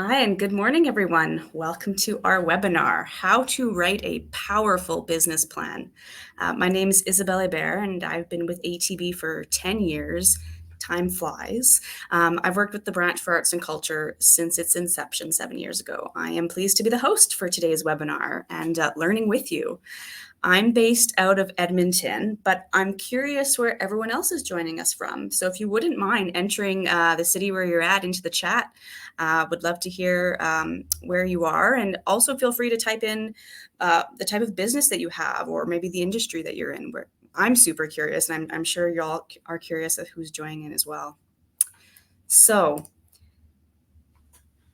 Hi, and good morning, everyone. Welcome to our webinar, How to Write a Powerful Business Plan. My name is Isabelle Hebert, and I've been with ATB for 10 years. Time flies. I've worked with the Branch for Arts and Culture since its inception 7 years ago. I am pleased to be the host for today's webinar and learning with you. I'm based out of Edmonton, but I'm curious where everyone else is joining us from. So if you wouldn't mind entering the city where you're at into the chat, would love to hear where you are. And also feel free to type in the type of business that you have or maybe the industry that you're in. I'm super curious, and I'm sure y'all are curious of who's joining in as well. So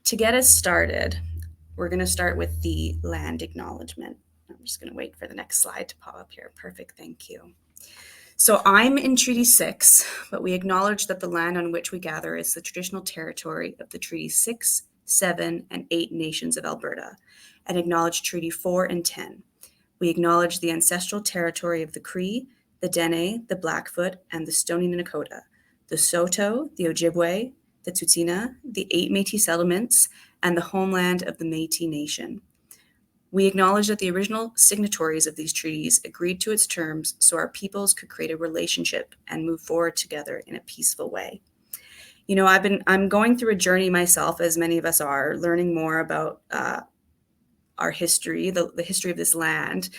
to get us started, we're going to start with the land acknowledgement. I'm just going to wait for the next slide to pop up here. Perfect, thank you. So I'm in Treaty 6, but we acknowledge that the land on which we gather is the traditional territory of the Treaty 6, 7, and 8 nations of Alberta, and acknowledge Treaty 4 and 10. We acknowledge the ancestral territory of the Cree, the Dene, the Blackfoot, and the Stoney Nakoda, the Saulteaux, the Ojibwe, the Tsuut'ina, the 8 Métis settlements, and the homeland of the Métis Nation. We acknowledge that the original signatories of these treaties agreed to its terms so our peoples could create a relationship and move forward together in a peaceful way. You know, I'm going through a journey myself, as many of us are, learning more about our history, the history of this land.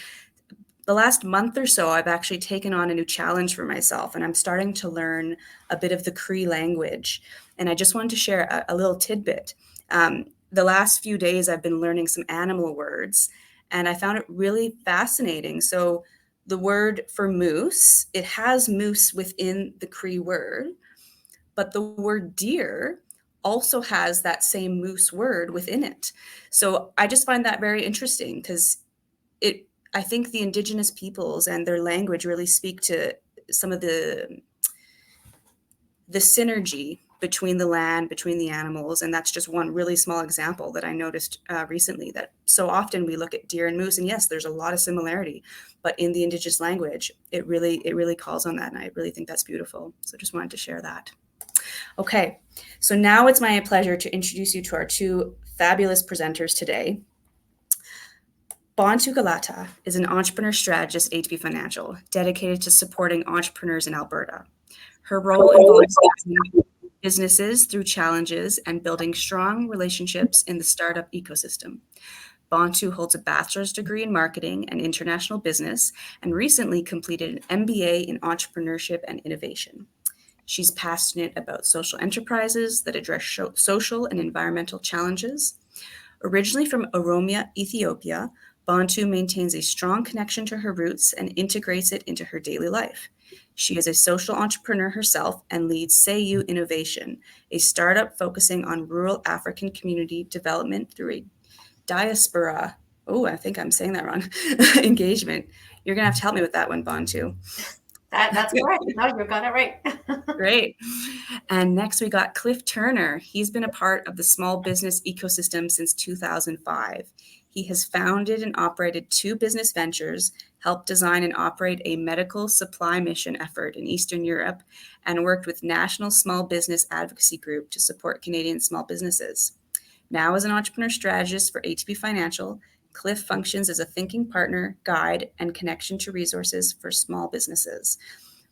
The last month or so, I've actually taken on a new challenge for myself, and I'm starting to learn a bit of the Cree language. And I just wanted to share a little tidbit. The last few days, I've been learning some animal words, and I found it really fascinating. So the word for moose, it has moose within the Cree word, but the word deer also has that same moose word within it. So I just find that very interesting because I think the Indigenous peoples and their language really speak to some of the synergy between the land, between the animals. And that's just one really small example that I noticed recently, that so often we look at deer and moose, and yes, there's a lot of similarity, but in the Indigenous language, it really calls on that. And I really think that's beautiful. So just wanted to share that. Okay, so now it's my pleasure to introduce you to our two fabulous presenters today. Bontu Galata is an entrepreneur strategist at ATB Financial, dedicated to supporting entrepreneurs in Alberta. Her role involves businesses through challenges and building strong relationships in the startup ecosystem. Bontu holds a bachelor's degree in marketing and international business and recently completed an MBA in entrepreneurship and innovation. She's passionate about social enterprises that address social and environmental challenges. Originally from Oromia, Ethiopia, Bontu maintains a strong connection to her roots and integrates it into her daily life. She is a social entrepreneur herself and leads Sayu Innovation, a startup focusing on rural African community development through a diaspora, I think I'm saying that wrong, engagement. You're going to have to help me with that one, Bontu. That's correct. No, you got it right. Great. And next we got Cliff Turner. He's been a part of the small business ecosystem since 2005. He has founded and operated 2 business ventures, helped design and operate a medical supply mission effort in Eastern Europe, and worked with National Small Business Advocacy Group to support Canadian small businesses. Now as an entrepreneur strategist for ATB Financial, Cliff functions as a thinking partner, guide, and connection to resources for small businesses.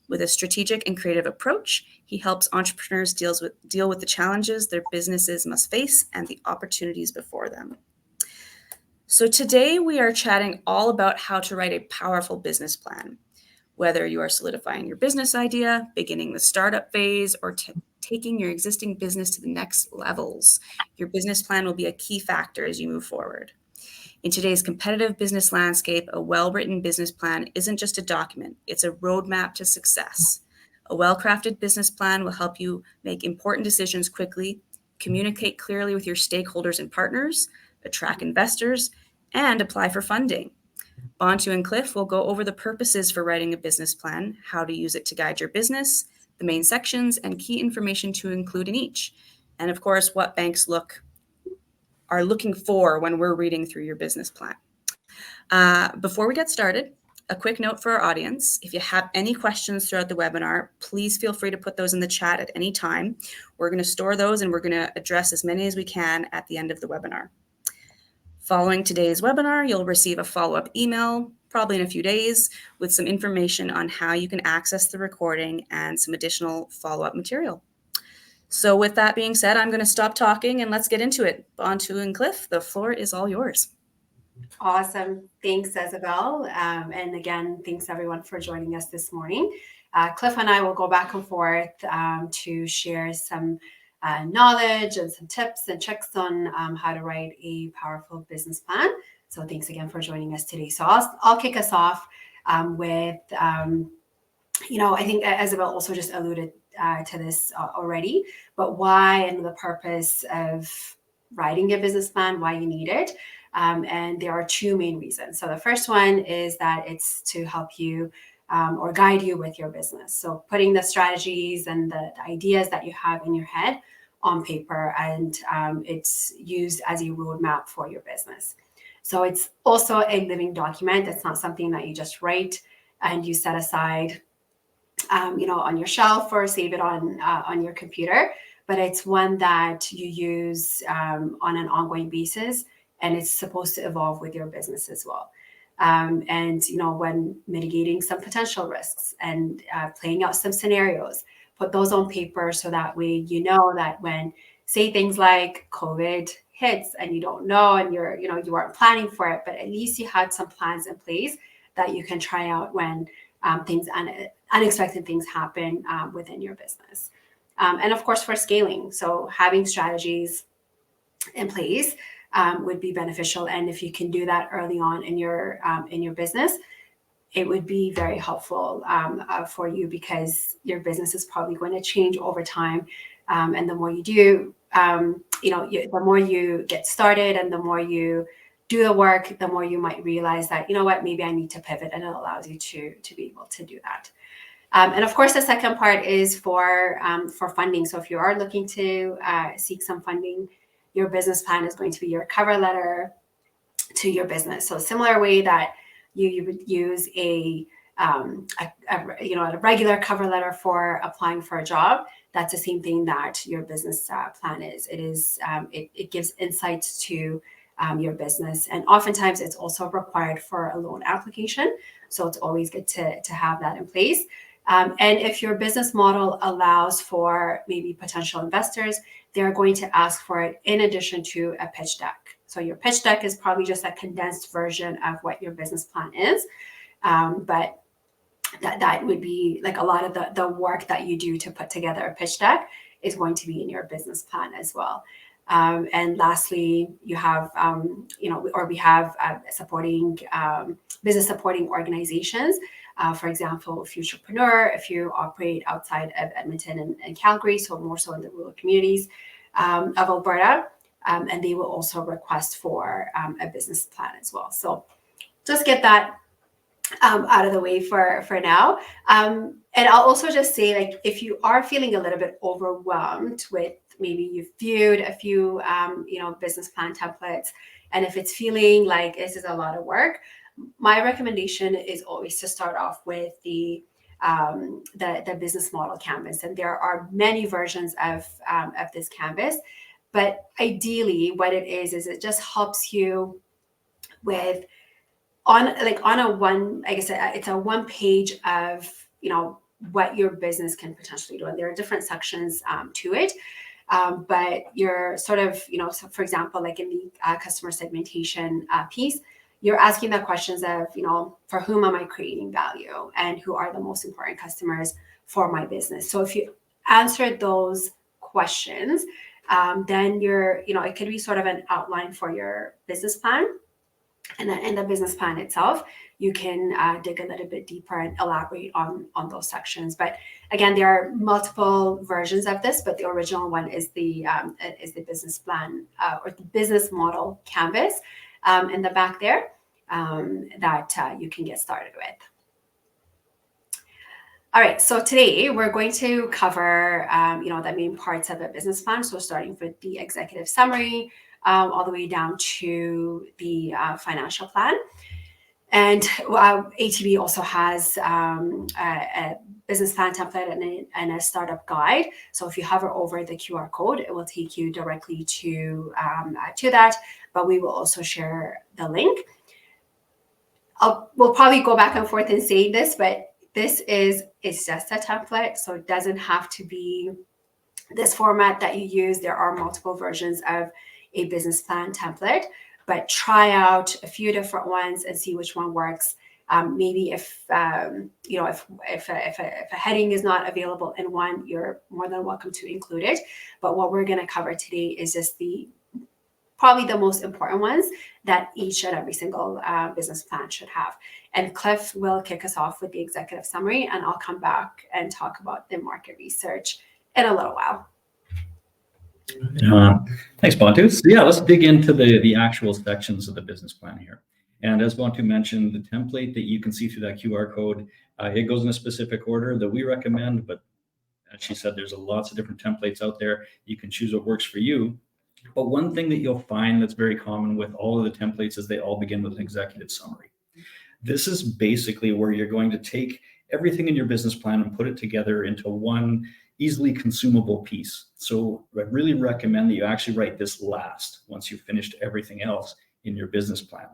With a strategic and creative approach, he helps entrepreneurs deal with the challenges their businesses must face and the opportunities before them. So today we are chatting all about how to write a powerful business plan. Whether you are solidifying your business idea, beginning the startup phase, or taking your existing business to the next levels, your business plan will be a key factor as you move forward. In today's competitive business landscape, a well-written business plan isn't just a document, it's a roadmap to success. A well-crafted business plan will help you make important decisions quickly, communicate clearly with your stakeholders and partners, attract investors, and apply for funding. Bontu and Cliff will go over the purposes for writing a business plan, how to use it to guide your business, the main sections, and key information to include in each, and of course, what banks are looking for when we're reading through your business plan. Before we get started, A quick note for our audience, if you have any questions throughout the webinar, please feel free to put those in the chat at any time. We're going to store those and we're going to address as many as we can at the end of the webinar. Following today's webinar, you'll receive a follow-up email, probably in a few days, with some information on how you can access the recording and some additional follow-up material. So with that being said, I'm going to stop talking and let's get into it. Bantu and Cliff, the floor is all yours. Awesome. Thanks, Isabel. And again, thanks everyone for joining us this morning. Cliff and I will go back and forth to share some knowledge and some tips and tricks on how to write a powerful business plan. So thanks again for joining us today. So I'll kick us off with, I think Isabel also just alluded to this already, but why and the purpose of writing a business plan, why you need it. And there are two main reasons. So the first one is that it's to help you or guide you with your business. So putting the strategies and the ideas that you have in your head on paper, and it's used as a roadmap for your business. So it's also a living document. It's not something that you just write and you set aside, on your shelf or save it on your computer, but it's one that you use on an ongoing basis, and it's supposed to evolve with your business as well. And when mitigating some potential risks and playing out some scenarios, put those on paper so that way you know that when, say, things like COVID hits and you don't know and you aren't planning for it, but at least you had some plans in place that you can try out when unexpected things happen within your business. And of course, for scaling, so having strategies in place would be beneficial. And if you can do that early on in your business, it would be very helpful for you, because your business is probably going to change over time. And the more you do, the more you get started and the more you do the work, the more you might realize that, maybe I need to pivot, and it allows you to be able to do that. And of course, the second part is for funding. So if you are looking to seek some funding, your business plan is going to be your cover letter to your business. So similar way that you would use a regular cover letter for applying for a job, that's the same thing that your business plan is. It gives insights to your business, and oftentimes it's also required for a loan application. So it's always good to have that in place. And if your business model allows for maybe potential investors, they're going to ask for it in addition to a pitch deck. So your pitch deck is probably just a condensed version of what your business plan is. But that would be like a lot of the work that you do to put together a pitch deck is going to be in your business plan as well. And lastly, you have, we have supporting business supporting organizations. For example, Futurepreneur, if you operate outside of Edmonton and Calgary, so more so in the rural communities of Alberta, and they will also request for a business plan as well. So just get that out of the way for now. And I'll also just say, like, if you are feeling a little bit overwhelmed with, maybe you've viewed a few, business plan templates, and if it's feeling like this is a lot of work, my recommendation is always to start off with the business model canvas. And there are many versions of this canvas, but ideally what it is it just helps you with it's a one page of, what your business can potentially do. And there are different sections to it. But you're sort of, so for example, like in the customer segmentation piece, you're asking the questions of, for whom am I creating value and who are the most important customers for my business? So if you answer those questions, then it could be sort of an outline for your business plan. And then in the business plan itself, you can dig a little bit deeper and elaborate on those sections. But again, there are multiple versions of this, but the original one is the business plan or the business model canvas in the back there that you can get started with. All right, so today we're going to cover, the main parts of a business plan. So starting with the executive summary, all the way down to the financial plan. And ATB also has a business plan template and a startup guide. So if you hover over the QR code, it will take you directly to that. But we will also share the link. We'll probably go back and forth in saying this, but it's just a template, so it doesn't have to be this format that you use. There are multiple versions of a business plan template, but try out a few different ones and see which one works. Maybe if if a heading is not available in one, you're more than welcome to include it. But what we're going to cover today is just probably the most important ones that each and every single business plan should have. And Cliff will kick us off with the executive summary, and I'll come back and talk about the market research in a little while. Thanks, Bantu. So yeah, let's dig into the actual sections of the business plan here. And as Bantu mentioned, the template that you can see through that QR code, it goes in a specific order that we recommend, but as she said, there's lots of different templates out there. You can choose what works for you. But one thing that you'll find that's very common with all of the templates is they all begin with an executive summary. This is basically where you're going to take everything in your business plan and put it together into one easily consumable piece. So I really recommend that you actually write this last once you've finished everything else in your business plan,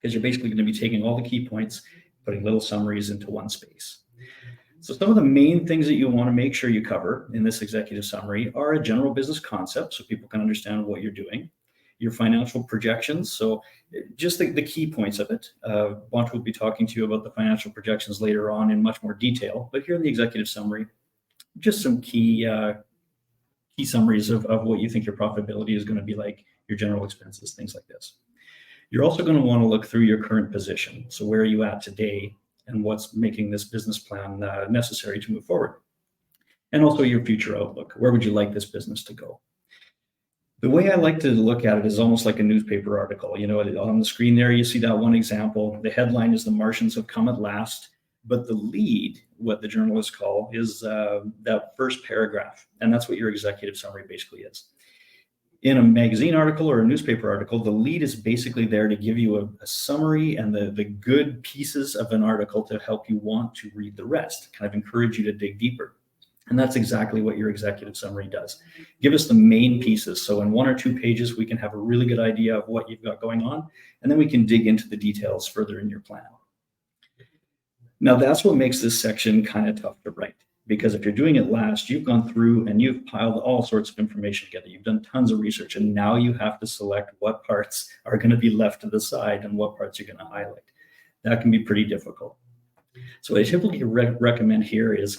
because you're basically going to be taking all the key points, putting little summaries into one space. So some of the main things that you want to make sure you cover in this executive summary are a general business concept, so people can understand what you're doing, your financial projections, so just the key points of it. Bantu will be talking to you about the financial projections later on in much more detail, but here in the executive summary, just some key summaries of what you think your profitability is going to be like, your general expenses, things like this. You're also going to want to look through your current position. So where are you at today and what's making this business plan necessary to move forward? And also your future outlook. Where would you like this business to go? The way I like to look at it is almost like a newspaper article. You know, on the screen there, you see that one example. The headline is "The Martians Have Come at Last." But the lead, what the journalists call, is that first paragraph. And that's what your executive summary basically is. In a magazine article or a newspaper article, the lead is basically there to give you a summary and the good pieces of an article to help you want to read the rest, kind of encourage you to dig deeper. And that's exactly what your executive summary does. Give us the main pieces. So in 1 or 2 pages, we can have a really good idea of what you've got going on, and then we can dig into the details further in your plan. Now, that's what makes this section kind of tough to write, because if you're doing it last, you've gone through and you've piled all sorts of information together. You've done tons of research, and now you have to select what parts are going to be left to the side and what parts you're going to highlight. That can be pretty difficult. So what I typically recommend here is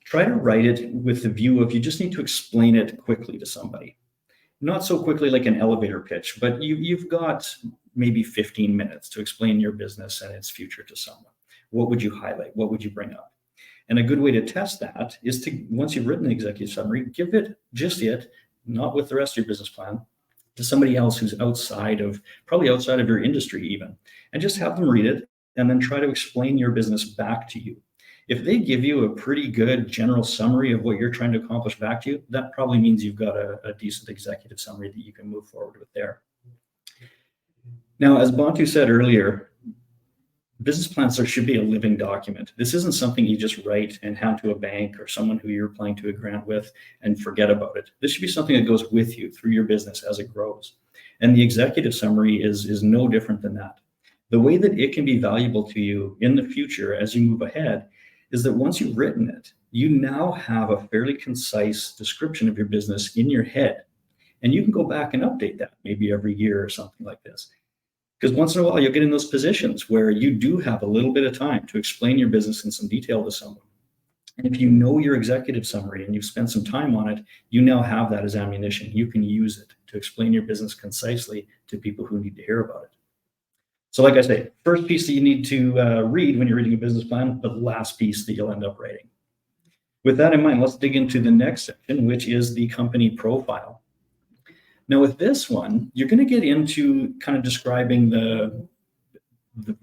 try to write it with the view of you just need to explain it quickly to somebody. Not so quickly like an elevator pitch, but you've got maybe 15 minutes to explain your business and its future to someone. What would you highlight? What would you bring up? And a good way to test that is to, once you've written the executive summary, give it just yet, not with the rest of your business plan, to somebody else who's probably outside of your industry even, and just have them read it and then try to explain your business back to you. If they give you a pretty good general summary of what you're trying to accomplish back to you, that probably means you've got a decent executive summary that you can move forward with there. Now, as Bantu said earlier, business plans should be a living document. This isn't something you just write and hand to a bank or someone who you're applying to a grant with and forget about it. This should be something that goes with you through your business as it grows. And the executive summary is no different than that. The way that it can be valuable to you in the future as you move ahead is that once you've written it, you now have a fairly concise description of your business in your head. And you can go back and update that maybe every year or something like this. Because once in a while, you'll get in those positions where you do have a little bit of time to explain your business in some detail to someone. And if you know your executive summary and you've spent some time on it, you now have that as ammunition. You can use it to explain your business concisely to people who need to hear about it. So like I say, first piece that you need to read when you're reading a business plan, but last piece that you'll end up writing. With that in mind, let's dig into the next section, which is the company profile. Now with this one, you're going to get into kind of describing the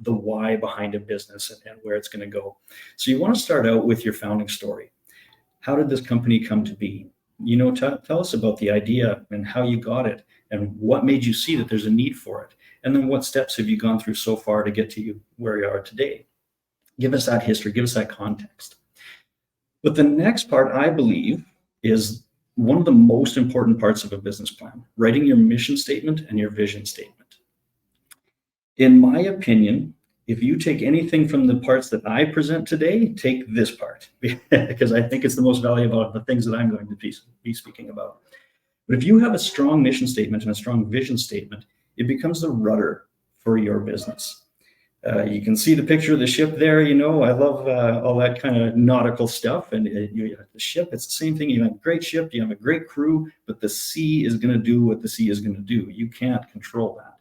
why behind a business and where it's going to go. So you want to start out with your founding story. How did this company come to be? Tell us about the idea and how you got it and what made you see that there's a need for it. And then what steps have you gone through so far to get to where you are today? Give us that history, give us that context. But the next part, I believe, is one of the most important parts of a business plan, writing your mission statement and your vision statement. In my opinion, if you take anything from the parts that I present today, take this part, because I think it's the most valuable of the things that I'm going to be speaking about. But if you have a strong mission statement and a strong vision statement, it becomes the rudder for your business. You can see the picture of the ship there. I love all that kind of nautical stuff. And the ship, it's the same thing. You have a great ship, you have a great crew, but the sea is going to do what the sea is going to do. You can't control that.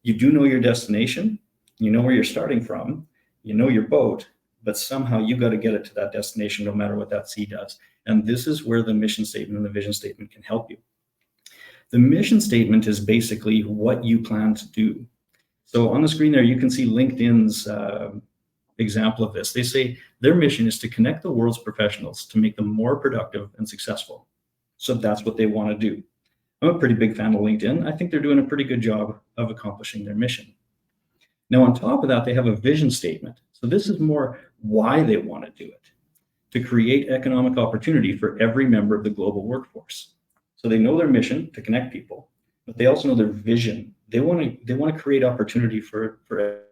You do know your destination. You know where you're starting from. You know your boat, but somehow you got to get it to that destination no matter what that sea does. And this is where the mission statement and the vision statement can help you. The mission statement is basically what you plan to do. So on the screen there, you can see LinkedIn's example of this. They say their mission is to connect the world's professionals to make them more productive and successful. So that's what they want to do. I'm a pretty big fan of LinkedIn. I think they're doing a pretty good job of accomplishing their mission. Now, on top of that, they have a vision statement. So this is more why they want to do it, to create economic opportunity for every member of the global workforce. So they know their mission to connect people, but they also know their vision. They want to create opportunity for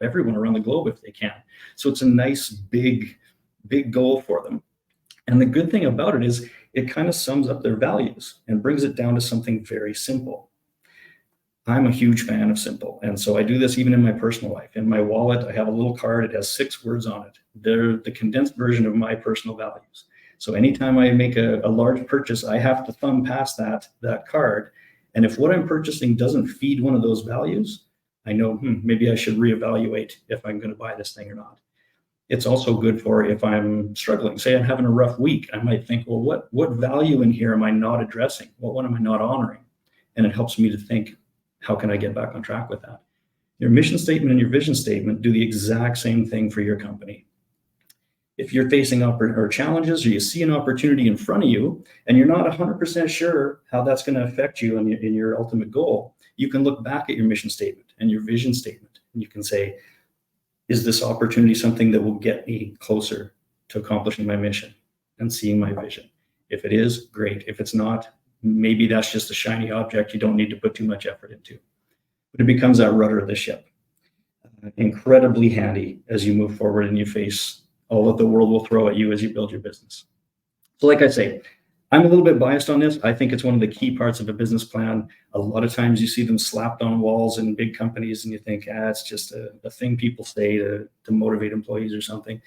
everyone around the globe if they can. So it's a nice big goal for them. And the good thing about it is it kind of sums up their values and brings it down to something very simple. I'm a huge fan of simple. And so I do this even in my personal life. In my wallet, I have a little card. It has 6 words on it. They're the condensed version of my personal values. So anytime I make a large purchase, I have to thumb past that card. And if what I'm purchasing doesn't feed one of those values, I know maybe I should reevaluate if I'm going to buy this thing or not. It's also good for if I'm struggling. Say I'm having a rough week, I might think, well, what value in here am I not addressing? What am I not honoring? And it helps me to think, how can I get back on track with that? Your mission statement and your vision statement do the exact same thing for your company. If you're facing challenges or you see an opportunity in front of you and you're not 100% sure how that's going to affect you in your ultimate goal, you can look back at your mission statement and your vision statement. And you can say, is this opportunity something that will get me closer to accomplishing my mission and seeing my vision? If it is, great. If it's not, maybe that's just a shiny object you don't need to put too much effort into. But it becomes that rudder of the ship. Incredibly handy as you move forward and you face all that the world will throw at you as you build your business. So like I say, I'm a little bit biased on this. I think it's one of the key parts of a business plan. A lot of times you see them slapped on walls in big companies and you think, it's just a thing people say to motivate employees or something.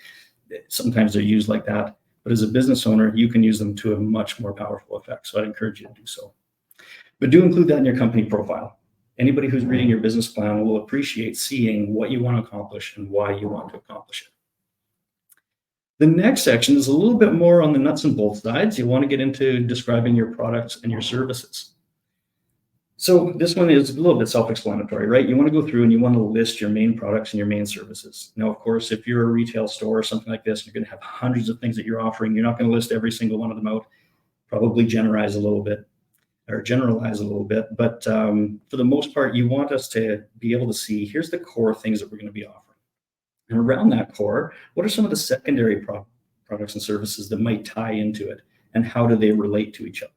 Sometimes they're used like that. But as a business owner, you can use them to a much more powerful effect. So I'd encourage you to do so. But do include that in your company profile. Anybody who's reading your business plan will appreciate seeing what you want to accomplish and why you want to accomplish it. The next section is a little bit more on the nuts and bolts sides. You want to get into describing your products and your services. So this one is a little bit self-explanatory, right? You want to go through and you want to list your main products and your main services. Now, of course, if you're a retail store or something like this, you're going to have hundreds of things that you're offering. You're not going to list every single one of them out. Probably generalize a little bit. But for the most part, you want us to be able to see, here's the core things that we're going to be offering. And around that core, what are some of the secondary products and services that might tie into it? And how do they relate to each other?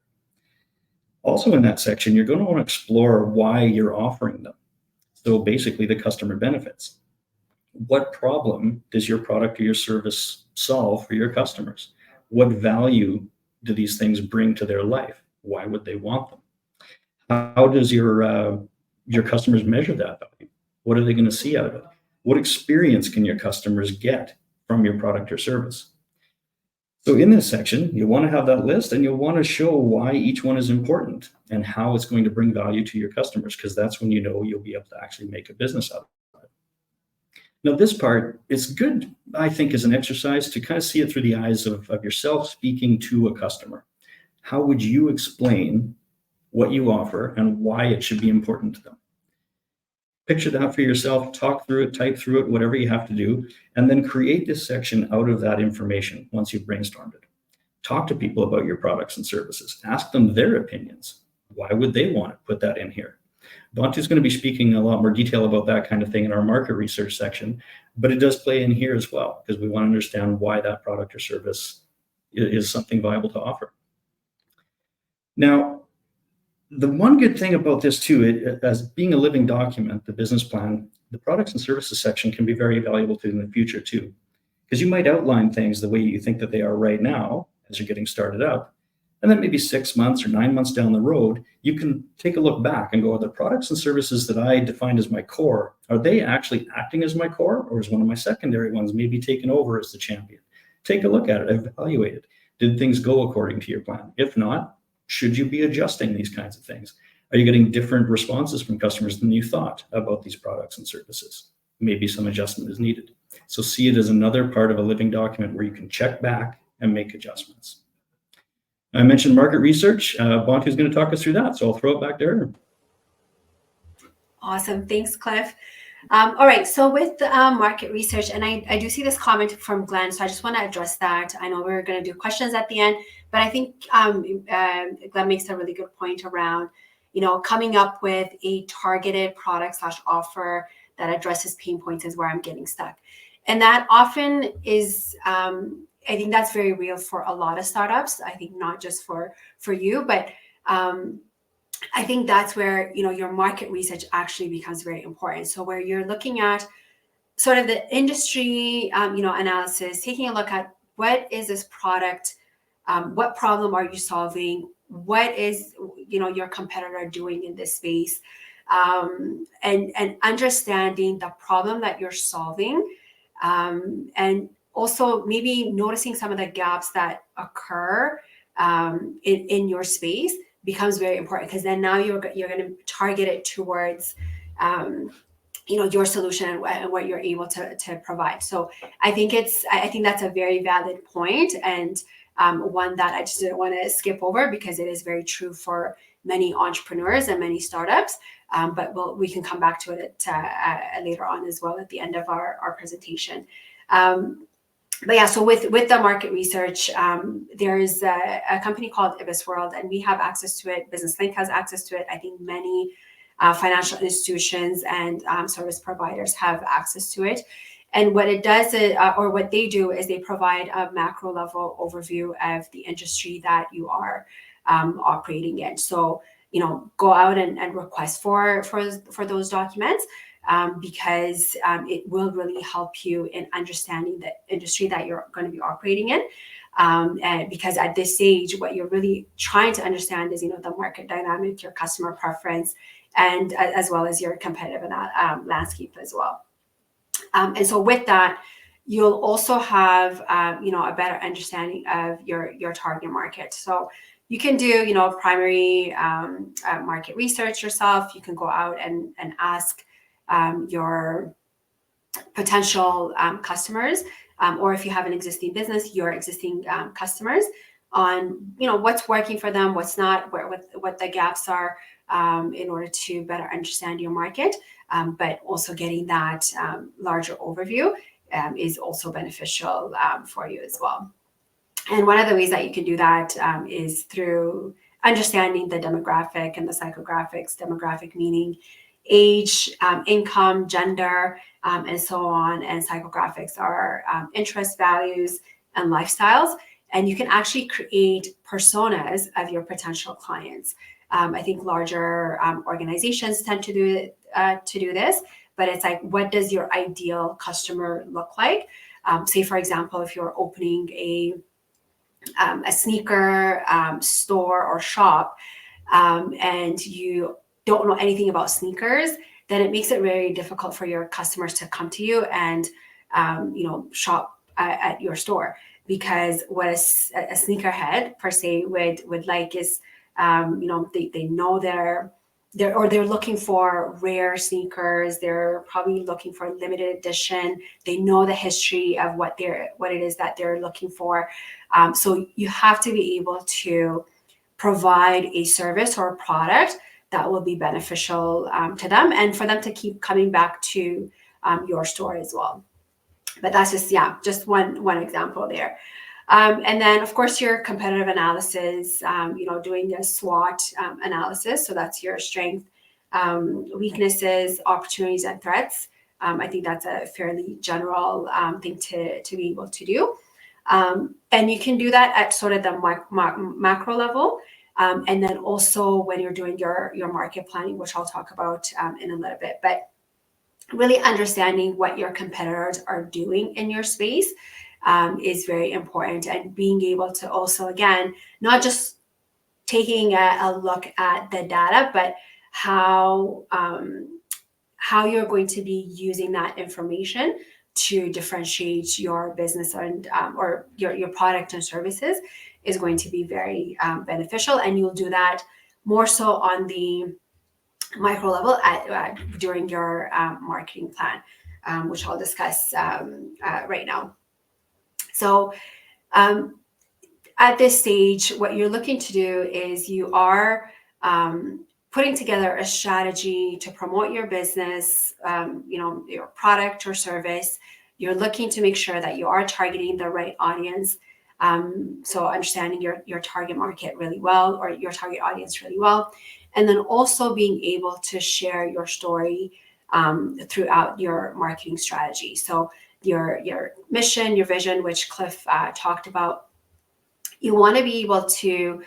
Also in that section, you're going to want to explore why you're offering them. So basically the customer benefits. What problem does your product or your service solve for your customers? What value do these things bring to their life? Why would they want them? How does your customers measure that value? What are they going to see out of it? What experience can your customers get from your product or service? So in this section, you want to have that list and you'll want to show why each one is important and how it's going to bring value to your customers, because that's when you know you'll be able to actually make a business out of it. Now, this part is good, I think, as an exercise to kind of see it through the eyes of yourself speaking to a customer. How would you explain what you offer and why it should be important to them? Picture that for yourself, talk through it, type through it, whatever you have to do, and then create this section out of that information once you've brainstormed it. Talk to people about your products and services. Ask them their opinions. Why would they want to put that in here? Bantu's going to be speaking a lot more detail about that kind of thing in our market research section, but it does play in here as well, because we want to understand why that product or service is something viable to offer. Now, the one good thing about this too, as being a living document, the business plan, the products and services section can be very valuable to in the future too, because you might outline things the way you think that they are right now as you're getting started up. And then maybe 6 months or 9 months down the road, you can take a look back and go, are the products and services that I defined as my core, are they actually acting as my core, or is one of my secondary ones maybe taken over as the champion? Take a look at it, evaluate it. Did things go according to your plan? If not, should you be adjusting these kinds of things? Are you getting different responses from customers than you thought about these products and services? Maybe some adjustment is needed. So see it as another part of a living document where you can check back and make adjustments. I mentioned market research. Bantu is going to talk us through that, so I'll throw it back there. Awesome. Thanks, Cliff. All right. So with market research, and I do see this comment from Glenn, so I just want to address that. I know we're going to do questions at the end, but I think Glenn makes a really good point around, coming up with a targeted product/offer that addresses pain points is where I'm getting stuck. And that often is, I think that's very real for a lot of startups. I think not just for you, but I think that's where, your market research actually becomes very important. So where you're looking at sort of the industry, analysis, taking a look at what is this product, what problem are you solving, what is, your competitor doing in this space, and understanding the problem that you're solving, and also maybe noticing some of the gaps that occur in your space becomes very important, because then now you're going to target it towards your solution and what you're able to provide. So I think that's a very valid point, and one that I just didn't want to skip over, because it is very true for many entrepreneurs and many startups. But we can come back to it later on as well at the end of our presentation. But yeah, so with the market research, there's a company called Ibis World, and we have access to it. Business Link has access to it. I think many financial institutions and service providers have access to it. And what it does, or what they do, is they provide a macro level overview of the industry that you are operating in. So, go out and request for those documents. Because it will really help you in understanding the industry that you're going to be operating in. And because at this stage, what you're really trying to understand is, the market dynamic, your customer preference, and as well as your competitive landscape as well. And so with that, you'll also have, a better understanding of your target market. So you can do, primary market research yourself. You can go out and ask your potential customers, or if you have an existing business, your existing customers, on what's working for them, what's not, what the gaps are, in order to better understand your market. But also getting that larger overview is also beneficial for you as well. And one of the ways that you can do that is through understanding the demographic and the psychographics. Demographic meaning age, income, gender, and so on. And psychographics are interests, values, and lifestyles. And you can actually create personas of your potential clients. I think larger organizations tend to do this, but it's like, what does your ideal customer look like? Say, for example, if you're opening a sneaker store or shop, and you don't know anything about sneakers, then it makes it very difficult for your customers to come to you and shop at your store, because what a sneakerhead per se would like is they know they're looking for rare sneakers. They're probably looking for limited edition. They know the history of what it is that they're looking for. So you have to be able to provide a service or a product that will be beneficial to them, and for them to keep coming back to your store as well. But that's just one example there. And then, of course, your competitive analysis, doing a SWOT analysis. So that's your strength, weaknesses, opportunities, and threats. I think that's a fairly general thing to be able to do. And you can do that at sort of the macro level. And then also when you're doing your market planning, which I'll talk about in a little bit. But really understanding what your competitors are doing in your space is very important. And being able to also, again, not just taking a look at the data, but how you're going to be using that information to differentiate your business and or your product and services is going to be very beneficial. And you'll do that more so on the micro level during your marketing plan, which I'll discuss right now. So at this stage, what you're looking to do is you are putting together a strategy to promote your business, your product or service. You're looking to make sure that you are targeting the right audience. So understanding your target market really well, or your target audience really well. And then also being able to share your story throughout your marketing strategy. So your mission, your vision, which Cliff talked about, you want to be able to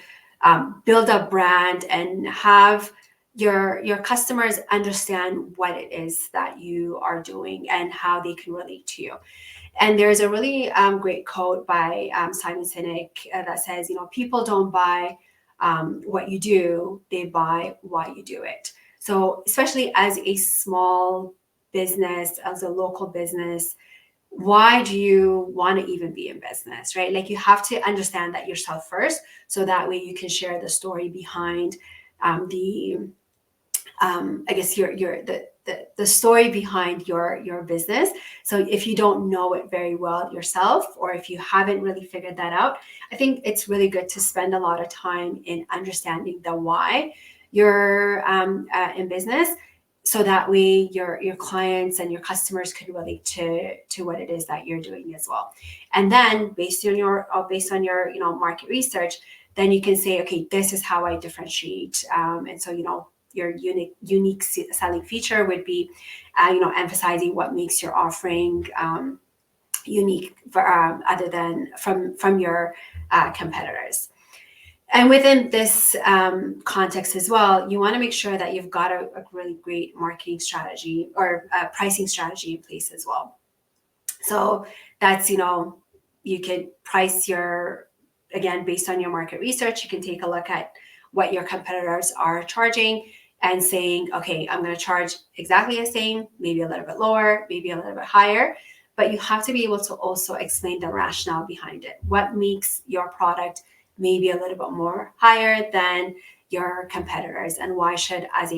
build a brand and have your customers understand what it is that you are doing and how they can relate to you. And there's a really great quote by Simon Sinek that says, people don't buy what you do, they buy why you do it. So especially as a small business, as a local business, why do you want to even be in business, right? Like, you have to understand that yourself first, so that way you can share the story behind the story behind your business. So if you don't know it very well yourself, or if you haven't really figured that out, I think it's really good to spend a lot of time in understanding the why you're in business, so that way your clients and your customers could relate to what it is that you're doing as well. And then based on your market research, then you can say, okay, this is how I differentiate. And so your unique selling feature would be emphasizing what makes your offering unique other than from your competitors. And within this context as well, you want to make sure that you've got a really great marketing strategy or pricing strategy in place as well. So that's, you could price again, based on your market research, you can take a look at what your competitors are charging and saying, okay, I'm going to charge exactly the same, maybe a little bit lower, maybe a little bit higher. But you have to be able to also explain the rationale behind it. What makes your product maybe a little bit more higher than your competitors, and why should, as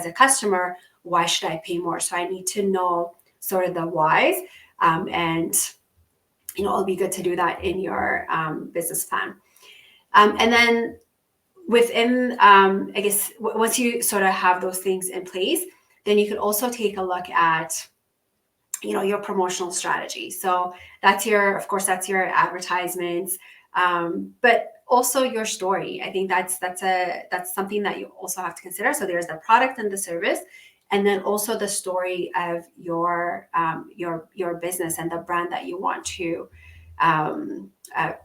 a customer, why should I pay more? So I need to know sort of the whys, and it'll be good to do that in your business plan. And then within, I guess, once you sort of have those things in place, then you can also take a look at your promotional strategy. So that's your advertisements, but also your story. I think that's something that you also have to consider. So there's the product and the service, and then also the story of your business and the brand that you want to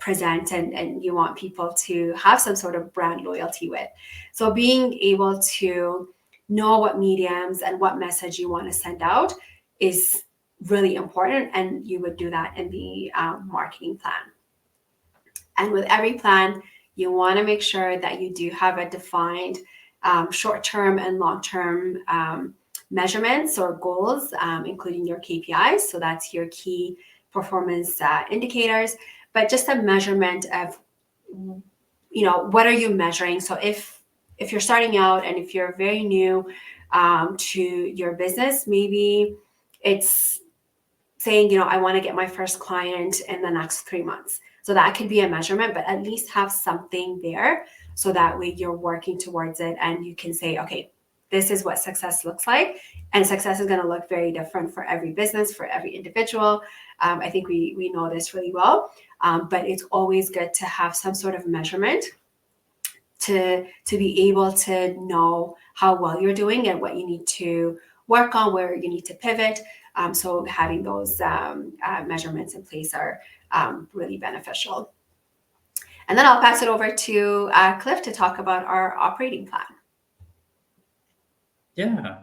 present, and you want people to have some sort of brand loyalty with. So being able to know what mediums and what message you want to send out is really important, and you would do that in the marketing plan. And with every plan, you want to make sure that you do have a defined short-term and long-term measurements or goals, including your KPIs. So that's your key performance indicators, but just a measurement of, what are you measuring? So if you're starting out and if you're very new to your business, maybe it's saying, I want to get my first client in the next 3 months. So that could be a measurement, but at least have something there, so that way you're working towards it and you can say, okay, this is what success looks like. And success is going to look very different for every business, for every individual. I think we know this really well, but it's always good to have some sort of measurement to be able to know how well you're doing and what you need to work on, where you need to pivot. So having those measurements in place are really beneficial. And then I'll pass it over to Cliff to talk about our operating plan. Yeah,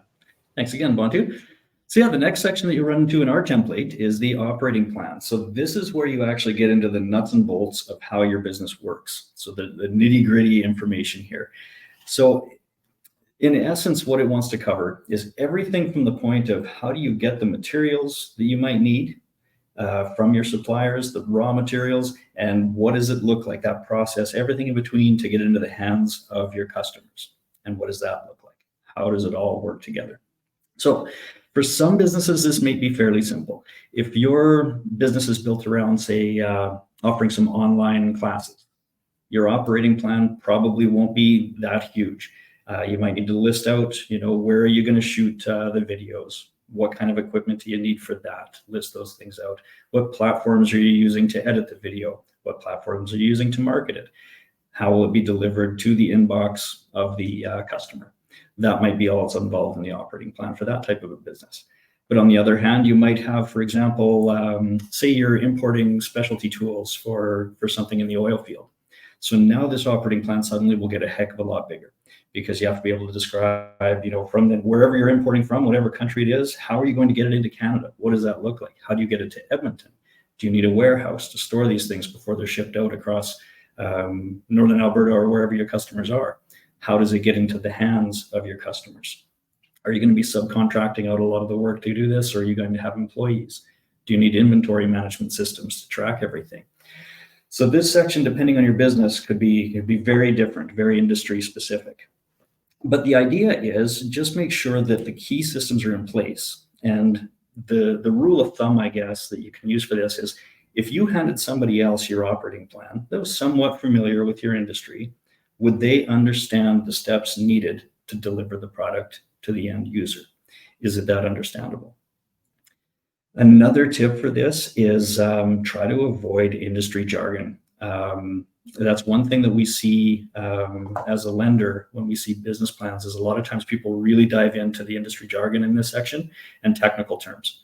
thanks again, Bantu. So yeah, the next section that you run into in our template is the operating plan. So this is where you actually get into the nuts and bolts of how your business works. So the nitty gritty information here. So in essence, what it wants to cover is everything from the point of how do you get the materials that you might need from your suppliers, the raw materials, and what does it look like, that process, everything in between to get into the hands of your customers. And what does that look like? How does it all work together? So for some businesses, this may be fairly simple. If your business is built around, say, offering some online classes, your operating plan probably won't be that huge. You might need to list out, where are you going to shoot the videos? What kind of equipment do you need for that? List those things out. What platforms are you using to edit the video? What platforms are you using to market it? How will it be delivered to the inbox of the customer? That might be all that's involved in the operating plan for that type of a business. But on the other hand, you might have, for example, say you're importing specialty tools for something in the oil field. So now this operating plan suddenly will get a heck of a lot bigger, because you have to be able to describe, from wherever you're importing from, whatever country it is, how are you going to get it into Canada? What does that look like? How do you get it to Edmonton? Do you need a warehouse to store these things before they're shipped out across northern Alberta or wherever your customers are? How does it get into the hands of your customers? Are you going to be subcontracting out a lot of the work to do this, or are you going to have employees? Do you need inventory management systems to track everything? So this section, depending on your business, could be very different, very industry specific. But the idea is just make sure that the key systems are in place. And the rule of thumb, I guess, that you can use for this is if you handed somebody else your operating plan that was somewhat familiar with your industry, would they understand the steps needed to deliver the product to the end user? Is it that understandable? Another tip for this is try to avoid industry jargon. That's one thing that we see as a lender when we see business plans, is a lot of times people really dive into the industry jargon in this section and technical terms.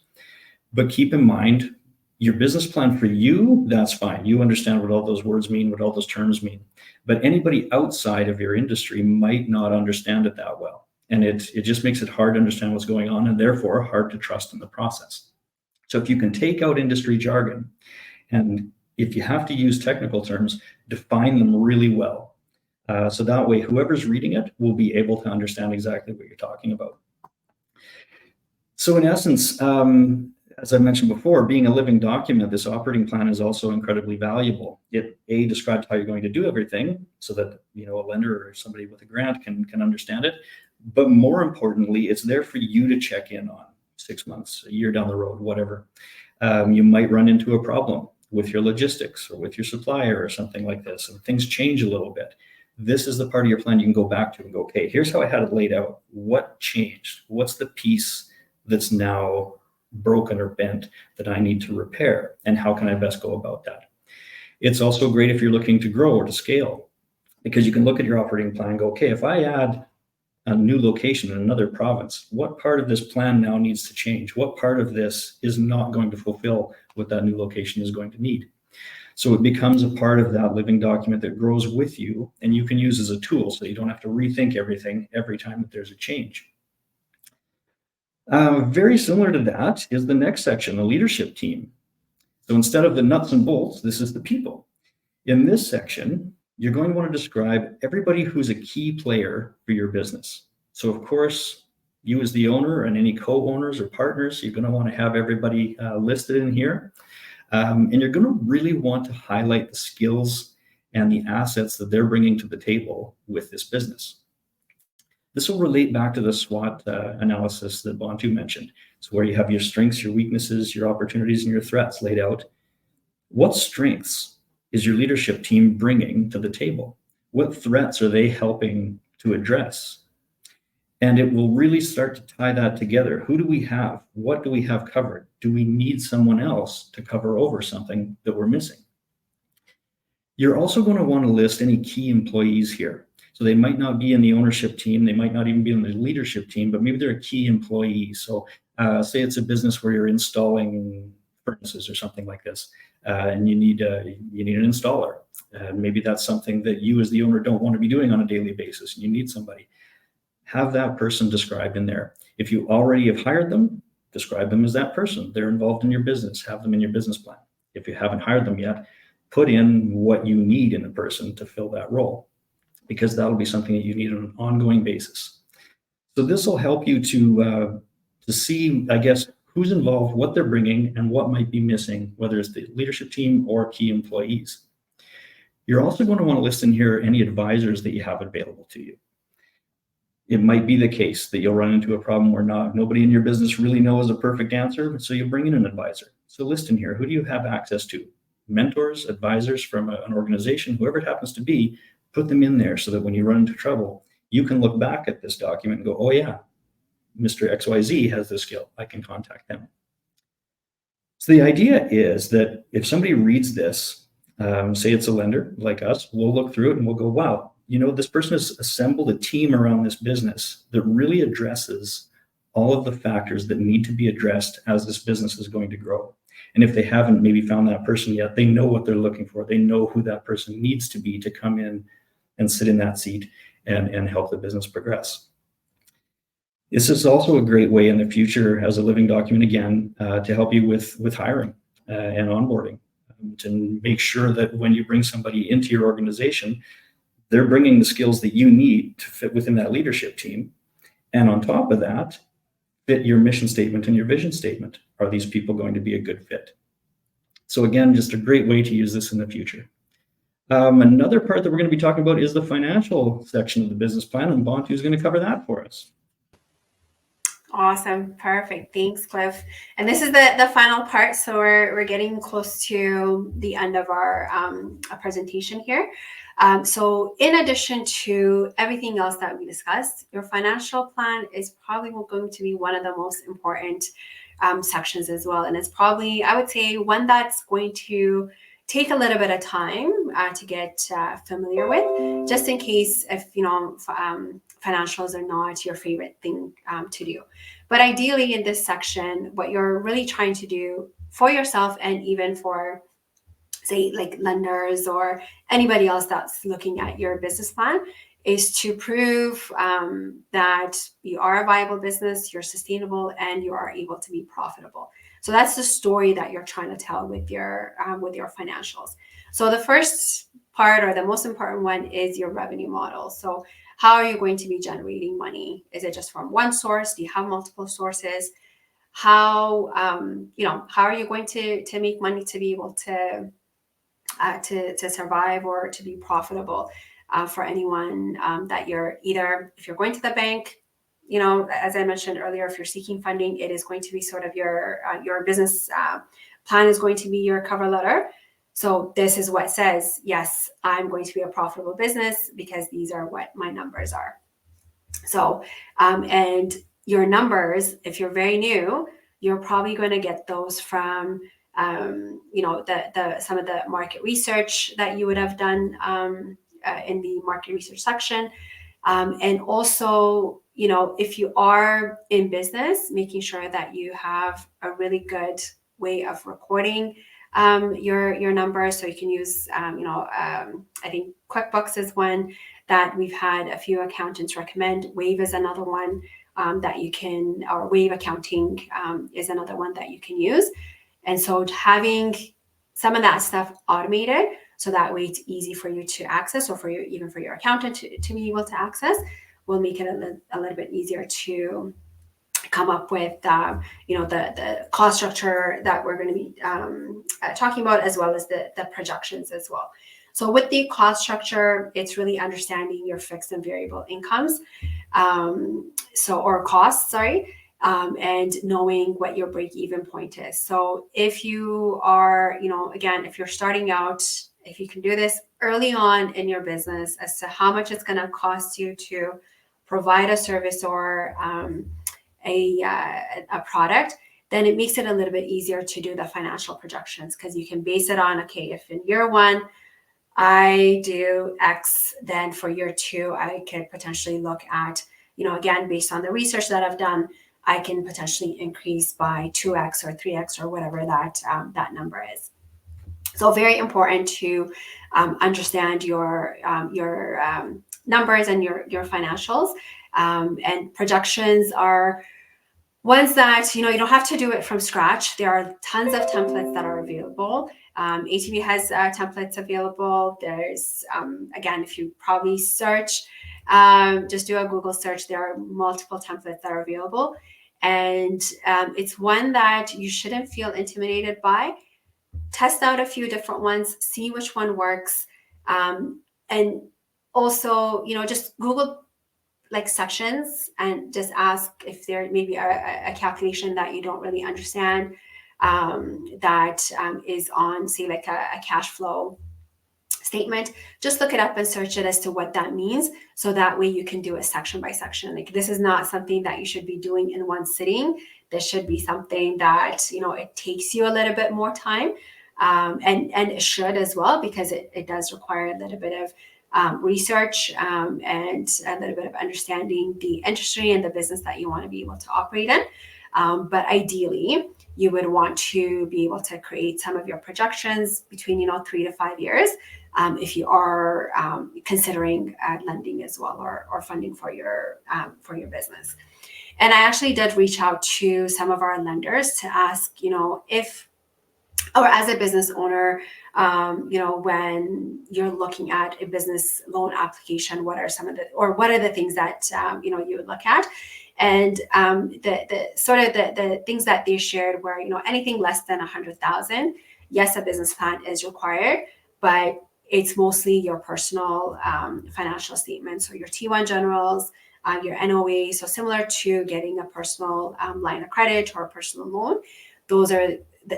But keep in mind, your business plan for you, that's fine. You understand what all those words mean, what all those terms mean. But anybody outside of your industry might not understand it that well. And it just makes it hard to understand what's going on, and therefore hard to trust in the process. So if you can take out industry jargon, and if you have to use technical terms, define them really well. So that way, whoever's reading it will be able to understand exactly what you're talking about. So in essence, as I mentioned before, being a living document, this operating plan is also incredibly valuable. It describes how you're going to do everything so that a lender or somebody with a grant can understand it. But more importantly, it's there for you to check in on 6 months, a year down the road, whatever. You might run into a problem with your logistics or with your supplier or something like this, and things change a little bit. This is the part of your plan you can go back to and go, okay, here's how I had it laid out. What changed? What's the piece that's now broken or bent that I need to repair? And how can I best go about that? It's also great if you're looking to grow or to scale, because you can look at your operating plan and go, okay, if I add a new location in another province, what part of this plan now needs to change? What part of this is not going to fulfill what that new location is going to need? So it becomes a part of that living document that grows with you, and you can use as a tool so you don't have to rethink everything every time that there's a change. Very similar to that is the next section, the leadership team. So instead of the nuts and bolts, this is the people. In this section, you're going to want to describe everybody who's a key player for your business. So of course, you as the owner and any co-owners or partners, you're going to want to have everybody listed in here. And you're going to really want to highlight the skills and the assets that they're bringing to the table with this business. This will relate back to the SWOT analysis that Bantu mentioned. It's where you have your strengths, your weaknesses, your opportunities, and your threats laid out. What strengths is your leadership team bringing to the table? What threats are they helping to address? And it will really start to tie that together. Who do we have? What do we have covered? Do we need someone else to cover over something that we're missing? You're also going to want to list any key employees here. So they might not be in the ownership team. They might not even be in the leadership team, but maybe they're a key employee. So say it's a business where you're installing furnaces or something like this, and you need an installer. Maybe that's something that you as the owner don't want to be doing on a daily basis, and you need somebody. Have that person described in there. If you already have hired them, describe them as that person. They're involved in your business. Have them in your business plan. If you haven't hired them yet, put in what you need in a person to fill that role, because that'll be something that you need on an ongoing basis. So this will help you to see, I guess, who's involved, what they're bringing, and what might be missing, whether it's the leadership team or key employees. You're also going to want to list in here any advisors that you have available to you. It might be the case that you'll run into a problem where nobody in your business really knows a perfect answer, so you bring in an advisor. So list in here, who do you have access to? Mentors, advisors from an organization, whoever it happens to be, put them in there so that when you run into trouble, you can look back at this document and go, oh yeah, Mr. XYZ has this skill, I can contact them. So the idea is that if somebody reads this, say it's a lender like us, we'll look through it and we'll go, wow, this person has assembled a team around this business that really addresses all of the factors that need to be addressed as this business is going to grow. And if they haven't maybe found that person yet, they know what they're looking for. They know who that person needs to be to come in and sit in that seat and help the business progress. This is also a great way in the future as a living document, again, to help you with hiring and onboarding, to make sure that when you bring somebody into your organization, they're bringing the skills that you need to fit within that leadership team. And on top of that, fit your mission statement and your vision statement. Are these people going to be a good fit? So again, just a great way to use this in the future. Another part that we're going to be talking about is the financial section of the business plan, and Bontu is going to cover that for us. Awesome. Perfect. Thanks, Cliff. And this is the final part. So we're getting close to the end of our presentation here. So in addition to everything else that we discussed, your financial plan is probably going to be one of the most important sections as well. And it's probably, I would say, one that's going to take a little bit of time to get familiar with, just in case if, financials are not your favorite thing to do. But ideally in this section, what you're really trying to do for yourself and even for, say, like lenders or anybody else that's looking at your business plan is to prove that you are a viable business, you're sustainable, and you are able to be profitable. So that's the story that you're trying to tell with your financials. So the first part, or the most important one, is your revenue model. So how are you going to be generating money? Is it just from one source? Do you have multiple sources? How how are you going to make money to be able to survive or to be profitable for anyone that you're either, if you're going to the bank, as I mentioned earlier, if you're seeking funding, it is going to be sort of your business plan is going to be your cover letter. So this is what says, yes, I'm going to be a profitable business because these are what my numbers are. So, and your numbers, if you're very new, you're probably going to get those from some of the market research that you would have done in the market research section. And also, if you are in business, making sure that you have a really good way of recording your numbers. So you can use, I think QuickBooks is one that we've had a few accountants recommend. Wave is another one that you can, or Wave Accounting is another one that you can use. And so having some of that stuff automated, so that way it's easy for you to access, or even for your accountant to be able to access, will make it a little bit easier to come up with the cost structure that we're going to be talking about, as well as the projections as well. So with the cost structure, it's really understanding your fixed and variable incomes, or costs, and knowing what your break-even point is. So if you are, again, if you're starting out, if you can do this early on in your business as to how much it's going to cost you to provide a service or a product, then it makes it a little bit easier to do the financial projections, because you can base it on, okay, if in year one I do X, then for year two, I could potentially look at, again, based on the research that I've done, I can potentially increase by 2X or 3X or whatever that number is. So very important to understand your numbers and your financials. And projections are ones that, you don't have to do it from scratch. There are tons of templates that are available. ATB has templates available. There's, again, if you probably search, just do a Google search, there are multiple templates that are available. And it's one that you shouldn't feel intimidated by. Test out a few different ones, see which one works. And also, just Google like sections and just ask if there may be a calculation that you don't really understand that is on, say, like a cash flow statement. Just look it up and search it as to what that means, so that way you can do it section by section. Like, this is not something that you should be doing in one sitting. This should be something that, it takes you a little bit more time, and it should as well, because it does require a little bit of research and a little bit of understanding the industry and the business that you want to be able to operate in. But ideally, you would want to be able to create some of your projections between 3 to 5 years if you are considering lending as well, or funding for your business. And I actually did reach out to some of our lenders to ask, if, or as a business owner, when you're looking at a business loan application, what are the things that you would look at? And the things that they shared were, anything less than 100,000, yes, a business plan is required, but it's mostly your personal financial statements, or your T1 generals, your NOA. So similar to getting a personal line of credit or a personal loan,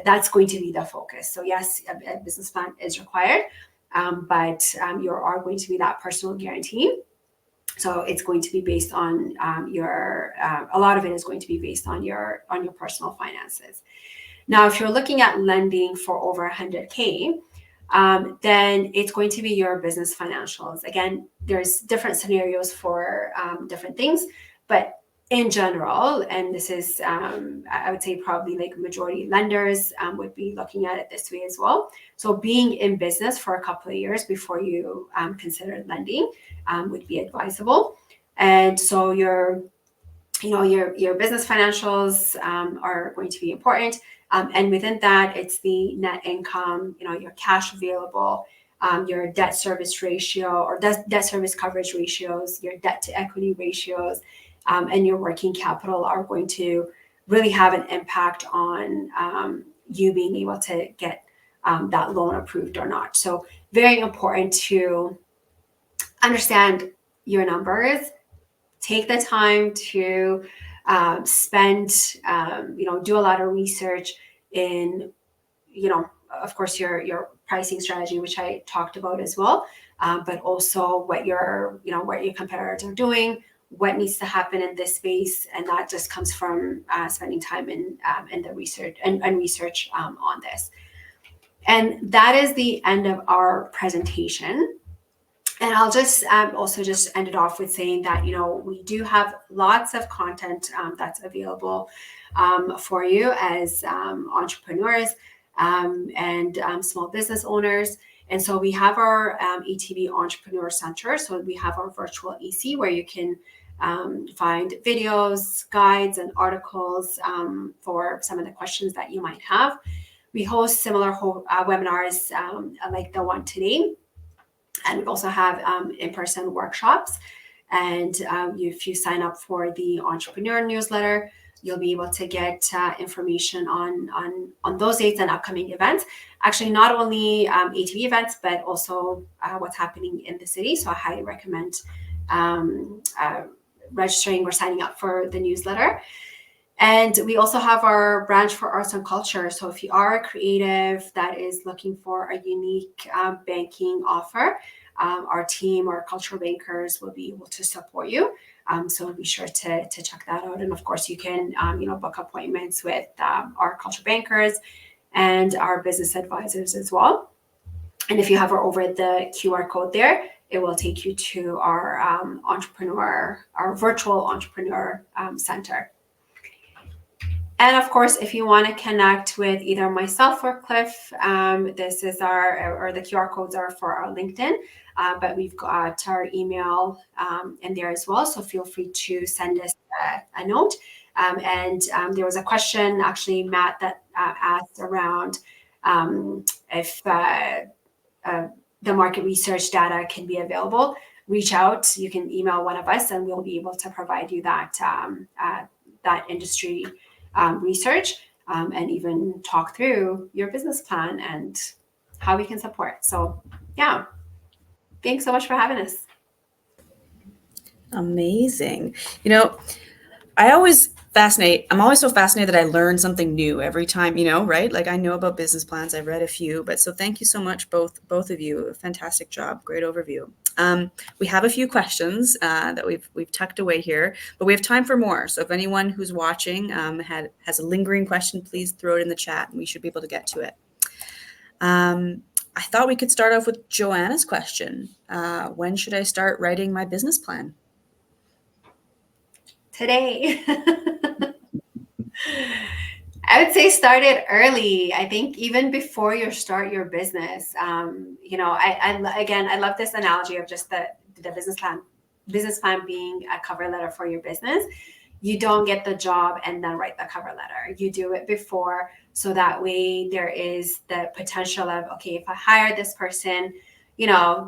that's going to be the focus. So yes, a business plan is required, but you are going to be that personal guarantee. So it's going to be based on a lot of it is going to be based on your personal finances. Now, if you're looking at lending for over 100K, then it's going to be your business financials. Again, there's different scenarios for different things, but in general, and this is, I would say probably like majority lenders would be looking at it this way as well. So being in business for a couple of years before you consider lending would be advisable. And so your business financials are going to be important. And within that, it's the net income, your cash available, your debt service ratio or debt service coverage ratios, your debt to equity ratios, and your working capital are going to really have an impact on you being able to get that loan approved or not. So very important to understand your numbers, take the time to spend, do a lot of research in, of course, your pricing strategy, which I talked about as well, but also what your competitors are doing, what needs to happen in this space, and that just comes from spending time in the research and research on this. And that is the end of our presentation. And I'll just also just end it off with saying that, we do have lots of content that's available for you as entrepreneurs and small business owners. And so we have our ATB Entrepreneur Center. So we have our virtual EC where you can find videos, guides, and articles for some of the questions that you might have. We host similar webinars like the one today. And we also have in-person workshops. And if you sign up for the Entrepreneur newsletter, you'll be able to get information on those dates and upcoming events. Actually, not only ATB events, but also what's happening in the city. So I highly recommend registering or signing up for the newsletter. And we also have our branch for arts and culture. So if you are a creative that is looking for a unique banking offer, our team, our cultural bankers will be able to support you So be sure to check that out. And of course, you can book appointments with our culture bankers and our business advisors as well. And if you hover over the QR code there, it will take you to our our virtual entrepreneur center. And of course, if you want to connect with either myself or Cliff, this is the QR codes are for our LinkedIn, but we've got our email in there as well. So feel free to send us a note. And there was a question, actually, Matt, that asked around if the market research data can be available. Reach out. You can email one of us, and we'll be able to provide you that industry research and even talk through your business plan and how we can support. So, yeah, thanks so much for having us. Amazing. I'm always so fascinated that I learn something new every time, right? Like, I know about business plans. I've read a few, but so thank you so much, both of you. Fantastic job. Great overview. We have a few questions that we've tucked away here, but we have time for more. So if anyone who's watching has a lingering question, please throw it in the chat and we should be able to get to it. I thought we could start off with Joanna's question. When should I start writing my business plan? Today. I would say start it early. I think even before you start your business. I love this analogy of just the business plan being a cover letter for your business. You don't get the job and then write the cover letter. You do it before, so that way there is the potential of, okay, if I hire this person,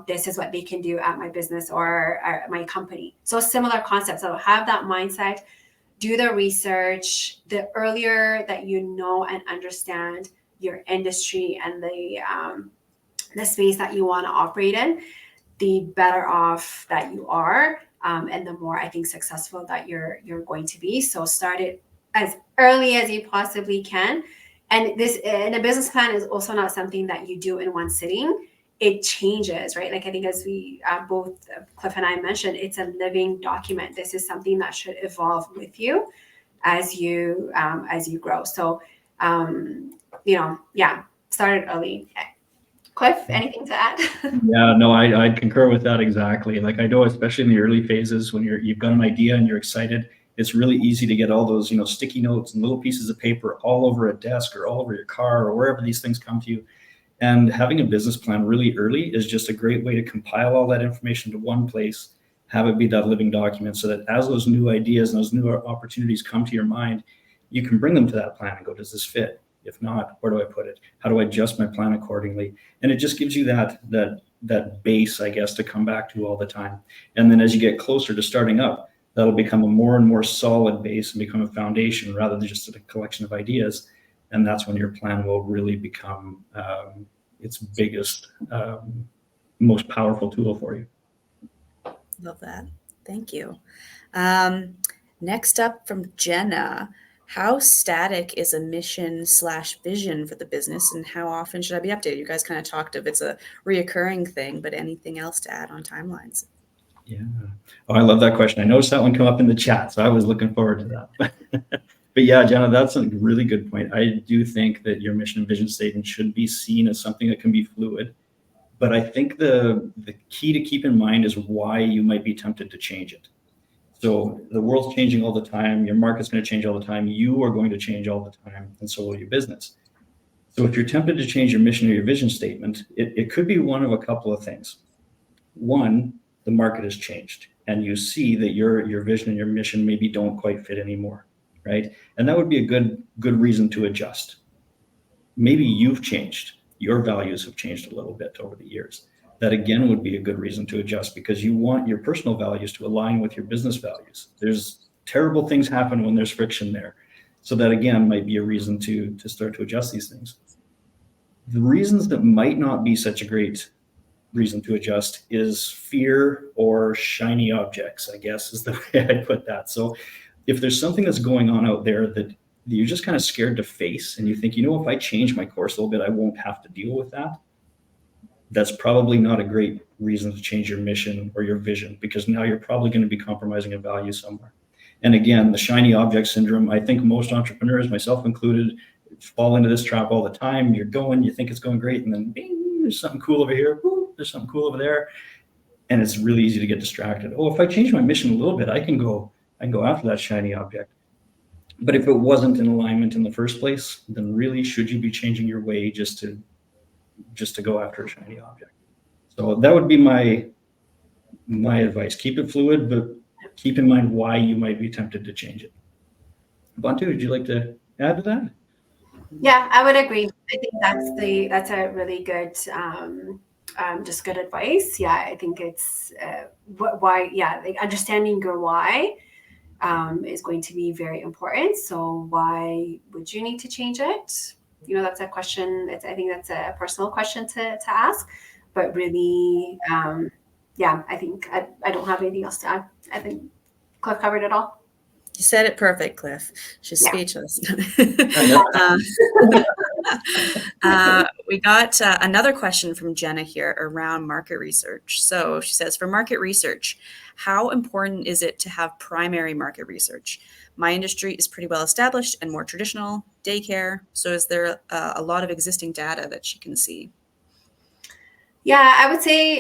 this is what they can do at my business or my company. So similar concepts. So have that mindset, do the research. The earlier that you know and understand your industry and the space that you want to operate in, the better off that you are, and the more, I think, successful that you're going to be. So start it as early as you possibly can. And a business plan is also not something that you do in one sitting. It changes, right? Like, I think as we both, Cliff and I mentioned, it's a living document. This is something that should evolve with you as you grow. So, start it early. Cliff, anything to add? Yeah, no, I concur with that exactly. Like, I know, especially in the early phases when you've got an idea and you're excited, it's really easy to get all those, sticky notes and little pieces of paper all over a desk or all over your car or wherever these things come to you. And having a business plan really early is just a great way to compile all that information to one place, have it be that living document, so that as those new ideas and those new opportunities come to your mind, you can bring them to that plan and go, does this fit? If not, where do I put it? How do I adjust my plan accordingly? And it just gives you that base, I guess, to come back to all the time. And then as you get closer to starting up, that'll become a more and more solid base and become a foundation rather than just a collection of ideas. And that's when your plan will really become its biggest, most powerful tool for you. Love that. Thank you. Next up from Jenna, how static is a mission/vision for the business, and how often should I be updated? You guys kind of talked of it's a reoccurring thing, but anything else to add on timelines? Yeah. Oh, I love that question. I noticed that one come up in the chat, so I was looking forward to that. But yeah, Jenna, that's a really good point. I do think that your mission and vision statement should be seen as something that can be fluid. But I think the key to keep in mind is why you might be tempted to change it. So the world's changing all the time. Your market's going to change all the time. You are going to change all the time, and so will your business. So if you're tempted to change your mission or your vision statement, it could be one of a couple of things. One, the market has changed, and you see that your vision and your mission maybe don't quite fit anymore, right? And that would be a good reason to adjust. Maybe you've changed. Your values have changed a little bit over the years. That again would be a good reason to adjust, because you want your personal values to align with your business values. There's terrible things happen when there's friction there. So that again might be a reason to start to adjust these things. The reasons that might not be such a great reason to adjust is fear or shiny objects, I guess is the way I put that. So if there's something that's going on out there that you're just kind of scared to face, and you think, if I change my course a little bit, I won't have to deal with that, that's probably not a great reason to change your mission or your vision, because now you're probably going to be compromising a value somewhere. And again, the shiny object syndrome, I think most entrepreneurs, myself included, fall into this trap all the time. You're going, you think it's going great, and then bing, there's something cool over here, whoo, there's something cool over there. And it's really easy to get distracted. Oh, if I change my mission a little bit, I can go after that shiny object. But if it wasn't in alignment in the first place, then really should you be changing your way just to go after a shiny object? So that would be my advice. Keep it fluid, but keep in mind why you might be tempted to change it. Bantu, would you like to add to that? Yeah, I would agree. I think that's a really good just good advice. Yeah, I think it's why. Yeah, like understanding your why is going to be very important. So why would you need to change it? You know, that's a question. I think that's a personal question to ask. But really, yeah, I think I don't have anything else to add. I think Cliff covered it all. You said it perfect, Cliff. She's speechless. We got another question from Jenna here around market research. So she says, for market research, how important is it to have primary market research? My industry is pretty well established and more traditional, daycare. So is there a lot of existing data that she can see? Yeah, I would say,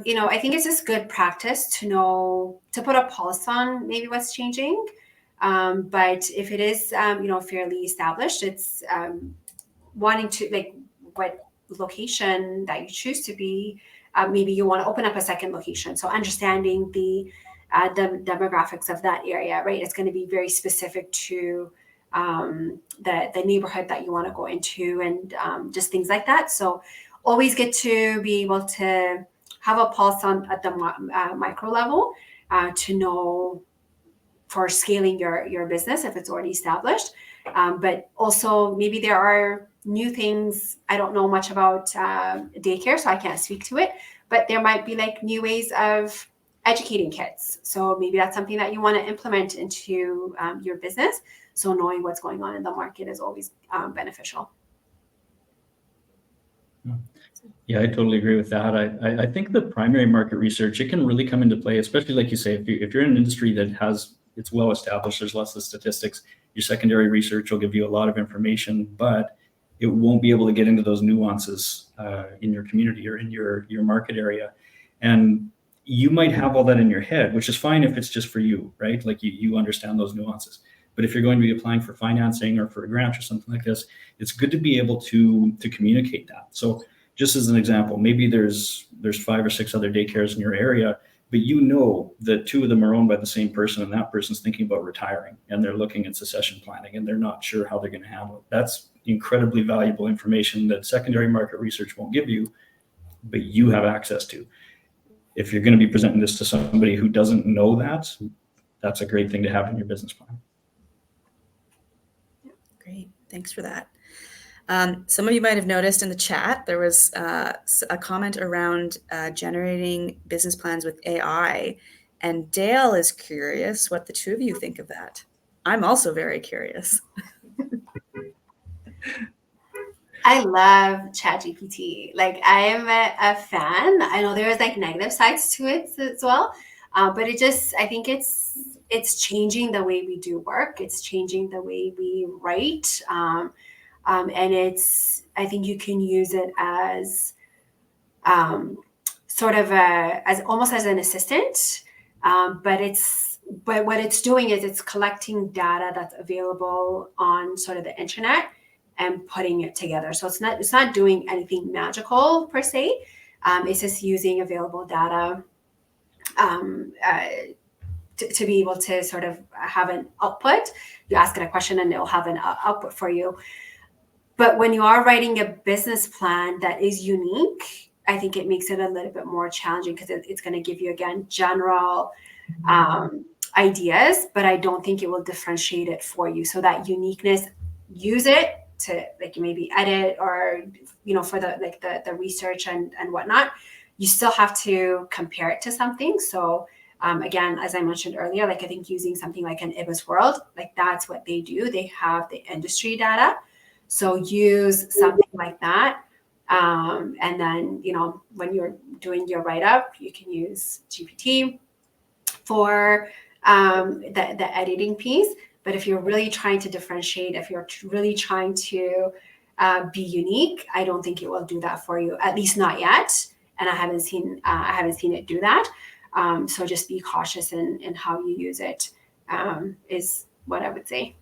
you know, I think it's just good practice to know, to put a pulse on maybe what's changing. But if it is, you know, fairly established, it's wanting to, like, what location that you choose to be, maybe you want to open up a second location. So understanding the demographics of that area, right? It's going to be very specific to the neighborhood that you want to go into, and just things like that. So always get to be able to have a pulse on at the micro level to know for scaling your business if it's already established. But also maybe there are new things. I don't know much about daycare, so I can't speak to it, but there might be like new ways of educating kids. So maybe that's something that you want to implement into your business. So knowing what's going on in the market is always beneficial. Yeah, I totally agree with that. I think the primary market research, it can really come into play, especially like you say, if you're in an industry that it's well established, there's lots of statistics. Your secondary research will give you a lot of information, but it won't be able to get into those nuances in your community or in your market area. And you might have all that in your head, which is fine if it's just for you, right? Like you understand those nuances. But if you're going to be applying for financing or for a grant or something like this, it's good to be able to communicate that. So just as an example, maybe there's 5 or 6 other daycares in your area, but you know that 2 of them are owned by the same person, and that person's thinking about retiring, and they're looking at succession planning, and they're not sure how they're going to handle it. That's incredibly valuable information that secondary market research won't give you, but you have access to. If you're going to be presenting this to somebody who doesn't know that, that's a great thing to have in your business plan. Great, thanks for that. Some of you might have noticed in the chat, there was a comment around generating business plans with AI. And Dale is curious what the 2 of you think of that. I'm also very curious. I love ChatGPT. Like, I am a fan. I know there's like negative sides to it as well. But I think it's changing the way we do work. It's changing the way we write. And I think you can use it as sort of as almost as an assistant. But what it's doing is it's collecting data that's available on sort of the internet and putting it together. So it's not doing anything magical per se. It's just using available data to be able to sort of have an output. You ask it a question and it'll have an output for you. But when you are writing a business plan that is unique, I think it makes it a little bit more challenging because it's going to give you, again, general ideas, but I don't think it will differentiate it for you. So that uniqueness, use it to like maybe edit or, you know, for the research and whatnot. You still have to compare it to something. So again, as I mentioned earlier, like I think using something like an Ibis World, like that's what they do. They have the industry data. So use something like that And then, when you're doing your write-up, you can use GPT for the editing piece. But if you're really trying to differentiate, if you're really trying to be unique, I don't think it will do that for you, at least not yet. And I haven't seen it do that. So just be cautious in how you use it, is what I would say.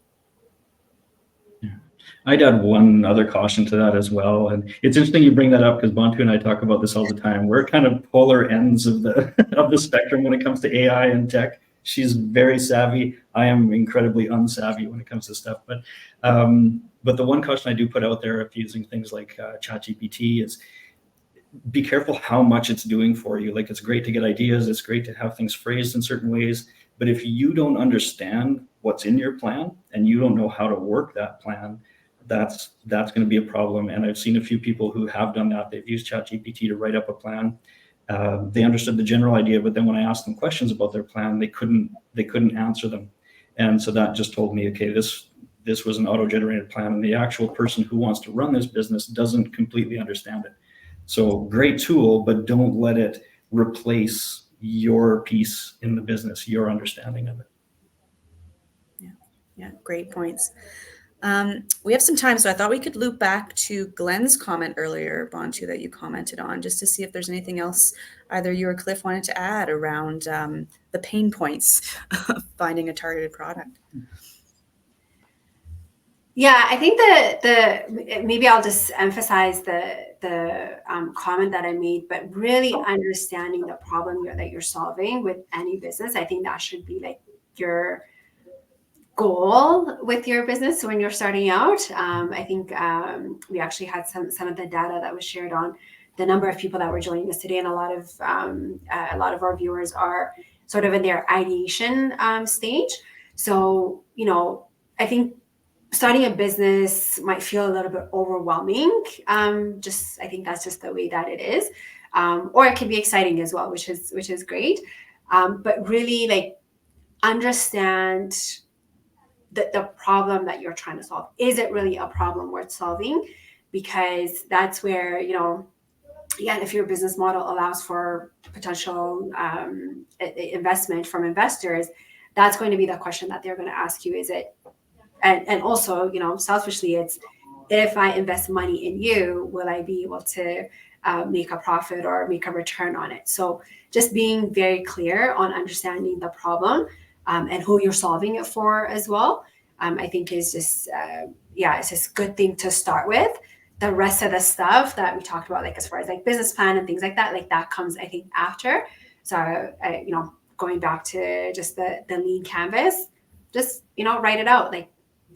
Yeah. I'd add one other caution to that as well. And it's interesting you bring that up because Bantu and I talk about this all the time. We're kind of polar ends of the of the spectrum when it comes to AI and tech. She's very savvy. I am incredibly unsavvy when it comes to stuff. But the one caution I do put out there if using things like ChatGPT is be careful how much it's doing for you. Like, it's great to get ideas. It's great to have things phrased in certain ways. But if you don't understand what's in your plan and you don't know how to work that plan, that's going to be a problem. And I've seen a few people who have done that. They've used ChatGPT to write up a plan. They understood the general idea, but then when I asked them questions about their plan, they couldn't answer them. And so that just told me, okay, this was an auto-generated plan, and the actual person who wants to run this business doesn't completely understand it. So great tool, but don't let it replace your piece in the business, your understanding of it. Yeah, great points. We have some time, so I thought we could loop back to Glenn's comment earlier, Bantu, that you commented on, just to see if there's anything else either you or Cliff wanted to add around the pain points of finding a targeted product. Yeah, I think the maybe I'll just emphasize the comment that I made, but really understanding the problem that you're solving with any business. I think that should be like your goal with your business when you're starting out. I think we actually had some of the data that was shared on the number of people that were joining us today, and a lot of our viewers are sort of in their ideation stage. So I think starting a business might feel a little bit overwhelming. I think that's just the way that it is, or it can be exciting as well, which is great. But really, like, understand the problem that you're trying to solve. Is it really a problem worth solving? Because that's where, again, if your business model allows for potential investment from investors, that's going to be the question that they're going to ask you. Is it, and also, selfishly, it's, if I invest money in you, will I be able to make a profit or make a return on it? So just being very clear on understanding the problem and who you're solving it for as well, I think is just, it's just a good thing to start with. The rest of the stuff that we talked about, like as far as like business plan and things like that comes, I think, after. So, going back to just the lean canvas, just, write it out. Like,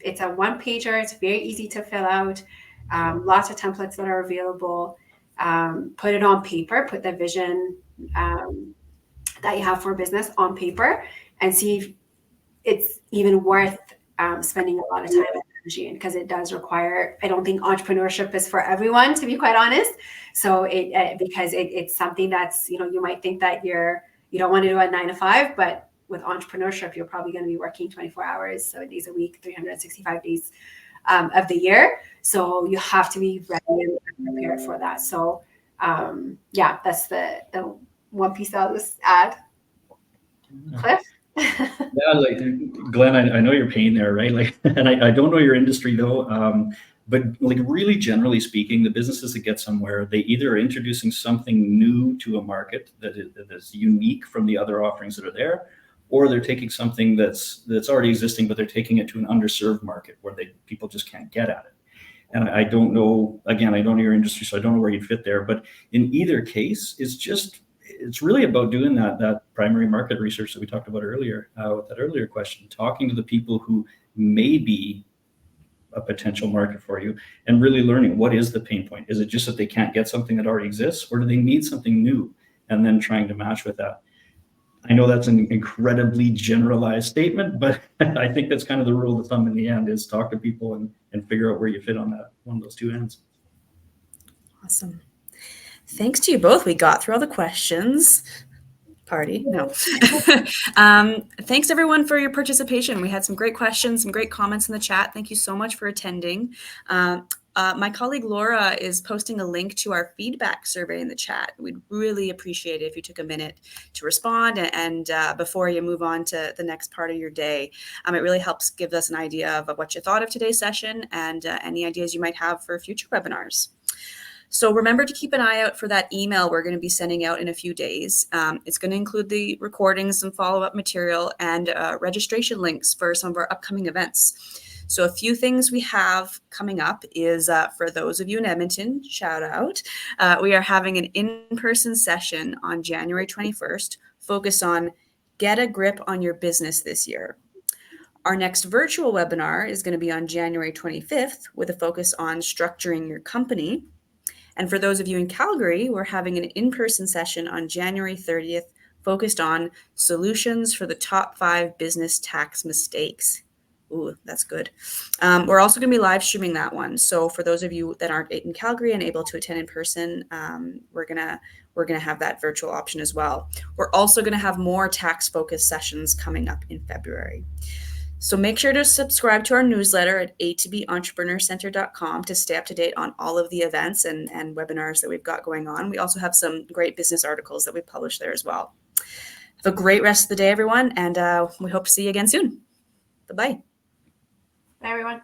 it's a one-pager. It's very easy to fill out. Lots of templates that are available. Put it on paper. Put the vision that you have for business on paper, and see if it's even worth spending a lot of time and energy in, because it does require, I don't think entrepreneurship is for everyone, to be quite honest. So because it's something that's, you might think that you don't want to do a 9 to 5, but with entrepreneurship, you're probably going to be working 24 hours, 7 days a week, 365 days of the year. So you have to be ready and prepared for that. So that's the one piece I'll just add. Cliff? Yeah, like Glenn, I know your pain there, right? Like, and I don't know your industry though, but like really generally speaking, the businesses that get somewhere, they either are introducing something new to a market that is unique from the other offerings that are there, or they're taking something that's already existing, but they're taking it to an underserved market where people just can't get at it. And I don't know, again, I don't know your industry, so I don't know where you'd fit there. But in either case, it's really about doing that primary market research that we talked about earlier, with that earlier question, talking to the people who may be a potential market for you, and really learning, what is the pain point? Is it just that they can't get something that already exists, or do they need something new? And then trying to match with that. I know that's an incredibly generalized statement, but I think that's kind of the rule of thumb in the end, is talk to people and figure out where you fit on that one of those two ends. Awesome. Thanks to you both. We got through all the questions. Party. No. Thanks everyone for your participation. We had some great questions, some great comments in the chat. Thank you so much for attending. My colleague Laura is posting a link to our feedback survey in the chat. We'd really appreciate it if you took a minute to respond and before you move on to the next part of your day. It really helps give us an idea of what you thought of today's session and any ideas you might have for future webinars. So remember to keep an eye out for that email we're going to be sending out in a few days. It's going to include the recordings, some follow-up material, and registration links for some of our upcoming events. So a few things we have coming up is for those of you in Edmonton, shout out, we are having an in-person session on January 21st, focused on get a grip on your business this year. Our next virtual webinar is going to be on January 25th with a focus on structuring your company. And for those of you in Calgary, we're having an in-person session on January 30th focused on solutions for the top 5 business tax mistakes. Ooh, that's good. We're also going to be live streaming that one. So for those of you that aren't in Calgary and able to attend in person, we're gonna have that virtual option as well. We're also going to have more tax-focused sessions coming up in February. So make sure to subscribe to our newsletter at a2bentrepreneurscenter.com to stay up to date on all of the events and webinars that we've got going on. We also have some great business articles that we publish there as well. Have a great rest of the day, everyone, and we hope to see you again soon. Bye-bye. Bye, everyone.